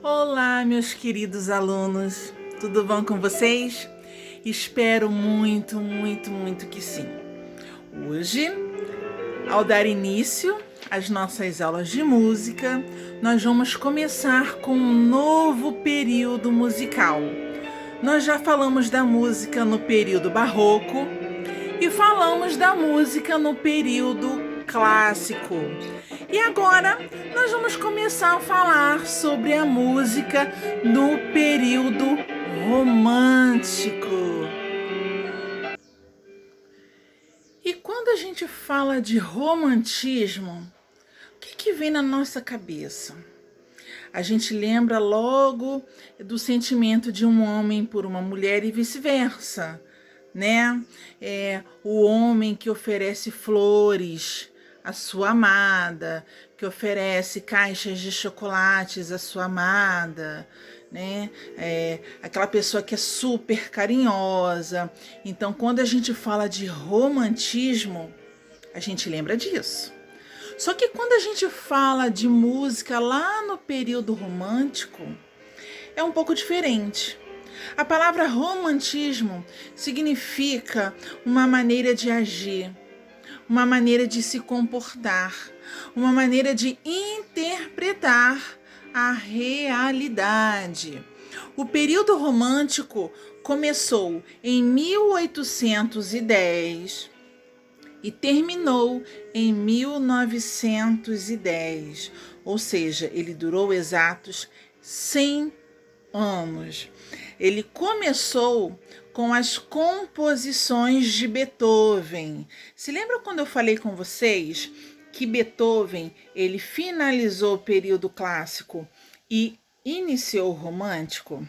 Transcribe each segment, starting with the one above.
Olá, meus queridos alunos, tudo bom com vocês? Espero muito, muito, muito que sim. Hoje, ao dar início às nossas aulas de música, nós vamos começar com um novo período musical. Nós já falamos da música no período barroco e falamos da música no período clássico. E agora nós vamos começar a falar sobre a música no período romântico. E quando a gente fala de romantismo, o que vem na nossa cabeça? A gente lembra logo do sentimento de um homem por uma mulher e vice-versa, né? O homem que oferece flores à sua amada, que oferece caixas de chocolates à sua amada, né? Aquela pessoa que é super carinhosa. Então, quando a gente fala de romantismo, a gente lembra disso. Só que quando a gente fala de música lá no período romântico, é um pouco diferente. A palavra romantismo significa uma maneira de agir, uma maneira de se comportar, uma maneira de interpretar a realidade. O período romântico começou em 1810 e terminou em 1910, ou seja, ele durou exatos 100 anos. Ele começou com as composições de Beethoven. Se lembra quando eu falei com vocês que Beethoven ele finalizou o período clássico e iniciou o romântico?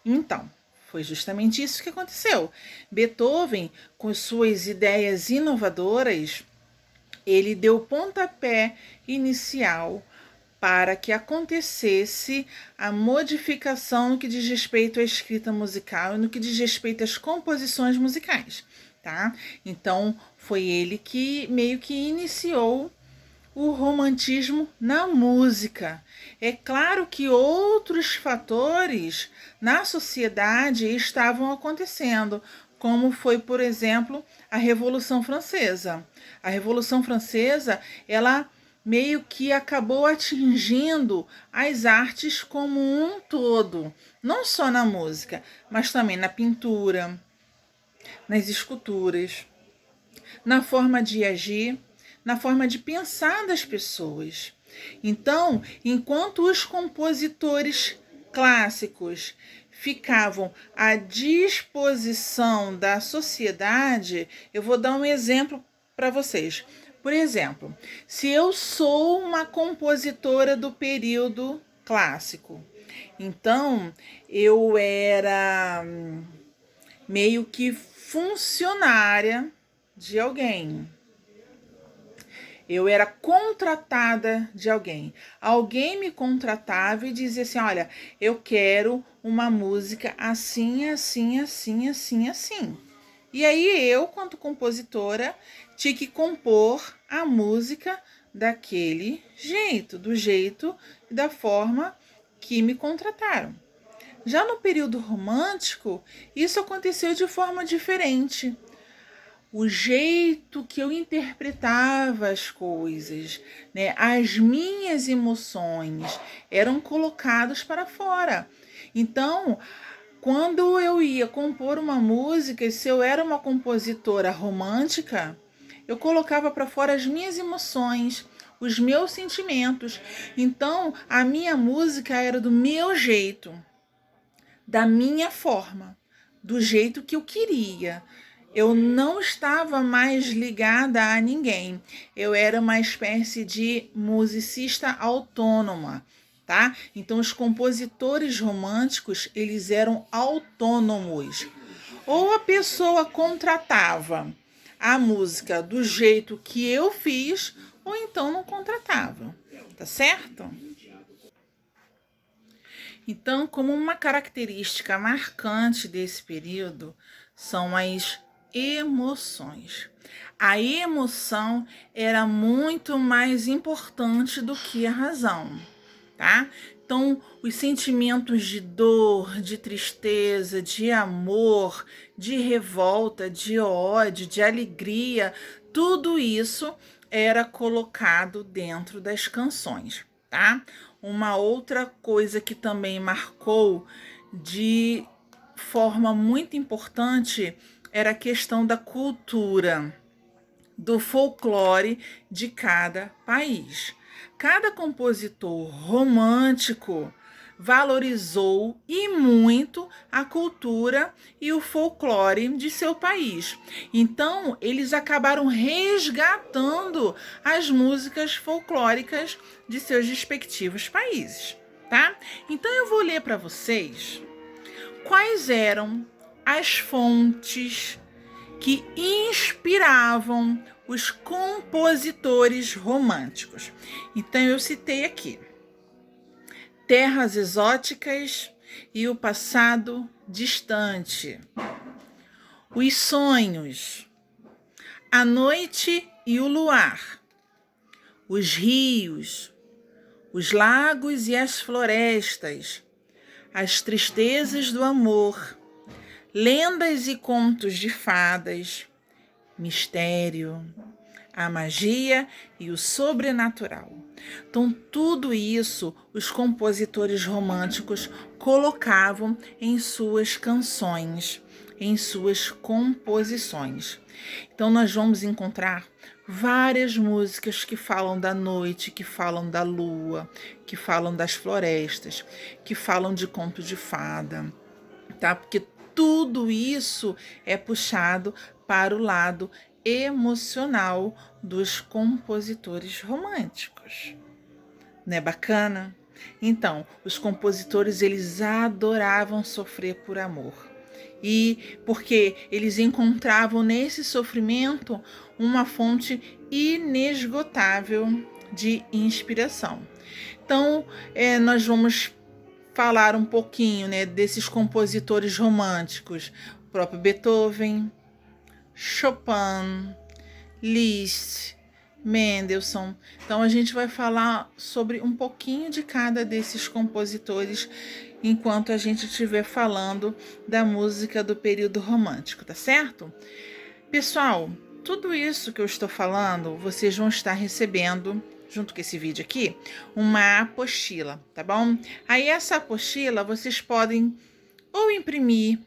Então, foi justamente isso que aconteceu. Beethoven, com suas ideias inovadoras, ele deu o pontapé inicial para que acontecesse a modificação no que diz respeito à escrita musical e no que diz respeito às composições musicais, tá? Então, foi ele que meio que iniciou o romantismo na música. É claro que outros fatores na sociedade estavam acontecendo, como foi, por exemplo, a Revolução Francesa. A Revolução Francesa, ela meio que acabou atingindo as artes como um todo, não só na música, mas também na pintura, nas esculturas, na forma de agir, na forma de pensar das pessoas. Então, enquanto os compositores clássicos ficavam à disposição da sociedade, eu vou dar um exemplo para vocês. Por exemplo, se eu sou uma compositora do período clássico, então eu era meio que funcionária de alguém. Eu era contratada de alguém. Alguém me contratava e dizia assim: olha, eu quero uma música assim, assim, assim, assim, assim. E aí eu, quanto compositora, tinha que compor a música daquele jeito, do jeito e da forma que me contrataram. Já no período romântico, isso aconteceu de forma diferente. O jeito que eu interpretava as coisas, né, as minhas emoções eram colocados para fora. Então, quando eu ia compor uma música, se eu era uma compositora romântica, eu colocava para fora as minhas emoções, os meus sentimentos. Então, a minha música era do meu jeito, da minha forma, do jeito que eu queria. Eu não estava mais ligada a ninguém. Eu era uma espécie de musicista autônoma, tá? Então os compositores românticos, eles eram autônomos. Ou a pessoa contratava a música do jeito que eu fiz, ou então não contratava. Tá certo? Então, como uma característica marcante desse período são as emoções. A emoção era muito mais importante do que a razão, tá? Então, os sentimentos de dor, de tristeza, de amor, de revolta, de ódio, de alegria, tudo isso era colocado dentro das canções, tá? Uma outra coisa que também marcou de forma muito importante era a questão da cultura, do folclore de cada país. Cada compositor romântico valorizou e muito a cultura e o folclore de seu país. Então, eles acabaram resgatando as músicas folclóricas de seus respectivos países, tá? Então, eu vou ler para vocês quais eram as fontes que inspiravam os compositores românticos. Então eu citei aqui Terras Exóticas e o Passado Distante, Os Sonhos, A Noite e o Luar, Os Rios, Os Lagos e as Florestas, As Tristezas do Amor, Lendas e Contos de Fadas, Mistério, a magia e o sobrenatural. Então, tudo isso os compositores românticos colocavam em suas canções, em suas composições. Então, nós vamos encontrar várias músicas que falam da noite, que falam da lua, que falam das florestas, que falam de conto de fada, tá? Porque tudo isso é puxado para o lado emocional dos compositores românticos. Não é bacana? Então, os compositores, eles adoravam sofrer por amor. E porque eles encontravam nesse sofrimento uma fonte inesgotável de inspiração. Então, nós vamos falar um pouquinho, né, desses compositores românticos, o próprio Beethoven, Chopin, Liszt, Mendelssohn. Então a gente vai falar sobre um pouquinho de cada desses compositores enquanto a gente estiver falando da música do período romântico, tá certo? Pessoal, tudo isso que eu estou falando, vocês vão estar recebendo junto com esse vídeo aqui, uma apostila, tá bom? Aí essa apostila vocês podem ou imprimir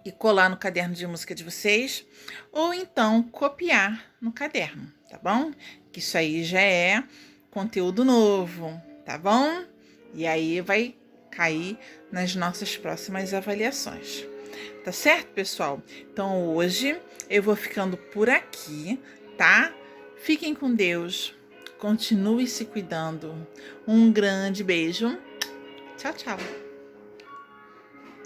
e colar no caderno de música de vocês, ou então copiar no caderno, tá bom? Que isso aí já é conteúdo novo, tá bom? E aí vai cair nas nossas próximas avaliações. Tá certo, pessoal? Então hoje eu vou ficando por aqui, tá? Fiquem com Deus. Continue se cuidando. Um grande beijo. Tchau, tchau.